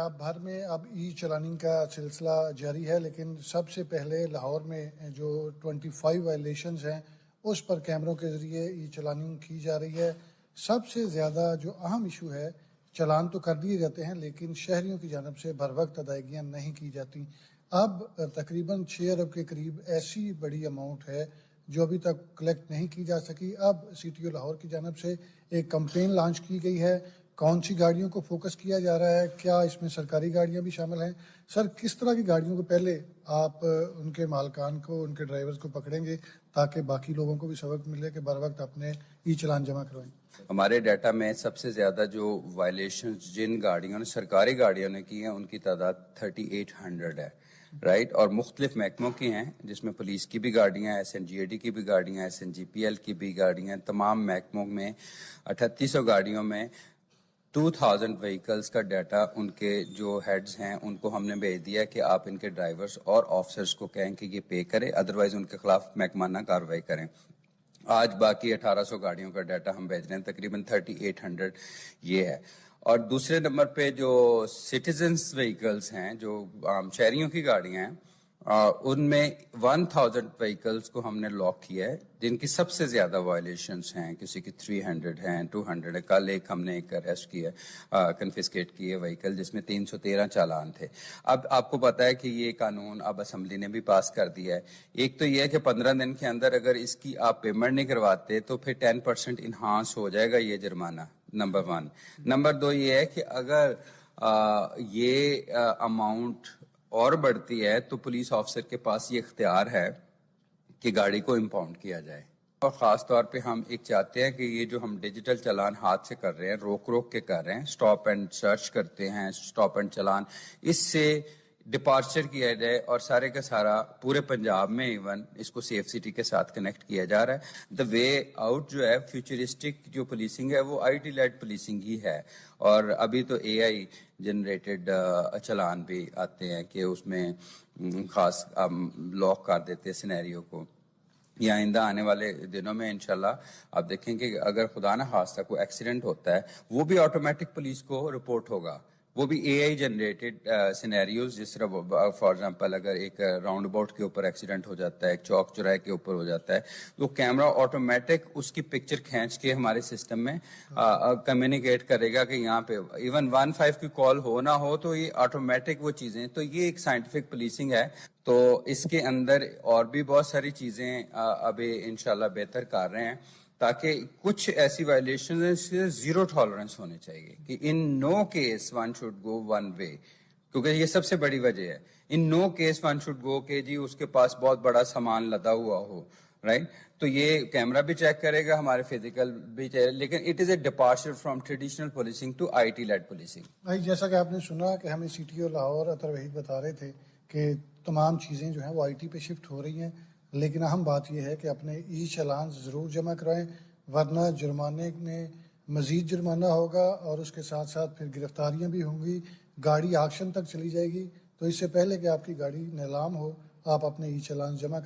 पंजाब भर में अब ई चलानिंग का सिलसिला जारी है, लेकिन सबसे पहले लाहौर में जो 25 वायलेशंस हैं उस पर कैमरों के ज़रिए ई चलानिंग की जा रही है। सबसे ज़्यादा जो अहम इशू है, चलान तो कर दिए जाते हैं लेकिन शहरियों की जानब से बर वक्त अदायगियाँ नहीं की जाती। अब तकरीबन 6 अरब के करीब ऐसी बड़ी अमाउंट है जो अभी तक कलेक्ट नहीं की जा सकी। अब CTO लाहौर की जानब से एक कैंपेन लॉन्च की गई है। कौन सी गाड़ियों को फोकस किया जा रहा है, क्या इसमें सरकारी गाड़ियां भी शामिल हैं? सर, किस तरह की गाड़ियों को पहले आप उनके मालकान को, उनके ड्राइवर्स को पकड़ेंगे ताकि बाकी लोगों को भी सबक मिले कि बर वक्त अपने ई चलान जमा करवाएं? हमारे डाटा में सबसे ज़्यादा जो वायलेशन जिन गाड़ियों ने, सरकारी गाड़ियों ने की है, उनकी तादाद 3800 है, राइट। और मुख्तलिफ महकमों की हैं, जिसमें पुलिस की भी गाड़ियाँ, SNGAD की भी गाड़ियाँ, SNGPL की भी गाड़ियाँ, तमाम महकमों में 3800 गाड़ियों में 2000 व्हीकल्स का डाटा उनके जो हेड्स हैं उनको हमने भेज दिया कि आप इनके ड्राइवर्स और ऑफिसर्स को कहें कि ये पे करें, अदरवाइज उनके खिलाफ महकमाना कार्रवाई करें। आज बाकी 1800 गाड़ियों का डाटा हम भेज रहे हैं, तकरीबन 3800 ये है। और दूसरे नंबर पे जो सिटीजन्स व्हीकल्स हैं, जो आम शहरियों की गाड़ियां हैं, उनमें 1000 व्हीकल्स को हमने लॉक किया है, जिनकी सबसे ज्यादा वायलेशंस हैं। किसी की 300 हैं, 200 है। कल हमने एक अरेस्ट किया, कन्फिस्केट किए व्हीकल, जिसमें 313 चालान थे। अब आपको पता है कि ये कानून अब असेंबली ने भी पास कर दिया है। एक तो ये है कि 15 दिन के अंदर अगर इसकी आप पेमेंट नहीं करवाते तो फिर 10% इन्हांस हो जाएगा ये जुर्माना, नंबर 1। नंबर 2 ये है कि अगर ये अमाउंट और बढ़ती है तो पुलिस ऑफिसर के पास ये इख्तियार है कि गाड़ी को इम्पाउंड किया जाए। और ख़ास तौर पे हम एक चाहते हैं कि ये जो हम डिजिटल चालान हाथ से कर रहे हैं, रोक रोक के कर रहे हैं, स्टॉप एंड सर्च करते हैं, स्टॉप एंड चालान, इससे डिपार्चर किया जाए और सारे का सारा पूरे पंजाब में इवन इसको सेफ सिटी के साथ कनेक्ट किया जा रहा है। द वे आउट जो है, फ्यूचरिस्टिक जो पुलिसिंग है, वो IT लेड पुलिसिंग ही है। और अभी तो AI जनरेटेड चालान भी आते हैं कि उसमें खास लॉक कर देते हैं सिनेरियो को। या आइंदा आने वाले दिनों में इंशाल्लाह आप देखेंगे कि अगर खुदा ना खास्ता कोई एक्सीडेंट होता है, वो भी ऑटोमेटिक पुलिस को रिपोर्ट होगा, वो भी AI जनरेटेड सिनेरियोज। जिस तरह फॉर एग्जांपल अगर एक राउंड अबाउट के ऊपर एक्सीडेंट हो जाता है, एक चौक चौराहे के ऊपर हो जाता है, तो कैमरा ऑटोमेटिक उसकी पिक्चर खींच के हमारे सिस्टम में कम्युनिकेट करेगा कि यहाँ पे इवन 15 की कॉल हो ना हो तो ये ऑटोमेटिक वो चीजें। तो ये एक साइंटिफिक पुलिसिंग है। तो इसके अंदर और भी बहुत सारी चीजें अभी इंशाल्लाह बेहतर कर रहे हैं, ताकि कुछ ऐसी वायलेशन है जीरो टॉलरेंस होने चाहिए कि in no case one should go one way, क्योंकि ये सबसे बड़ी वजह है। In no case one should go के जी उसके पास बहुत बड़ा सामान लदा हुआ हो, राइट। तो ये कैमरा भी चेक करेगा, हमारे फिजिकल भी चेक, लेकिन it is a departure from traditional policing to IT led policing. भाई, जैसा कि आपने सुना कि हमें CTO लाहौर अतर वहीद बता रहे थे कि तमाम चीज़ें जो हैं वो IT पे शिफ्ट हो रही हैं, लेकिन अहम बात यह है कि अपने ई चालान ज़रूर जमा कराएं, वरना जुर्माने में मज़ीद जुर्माना होगा और उसके साथ साथ फिर गिरफ्तारियां भी होंगी, गाड़ी ऑक्शन तक चली जाएगी। तो इससे पहले कि आपकी गाड़ी नीलाम हो, आप अपने ई चालान जमा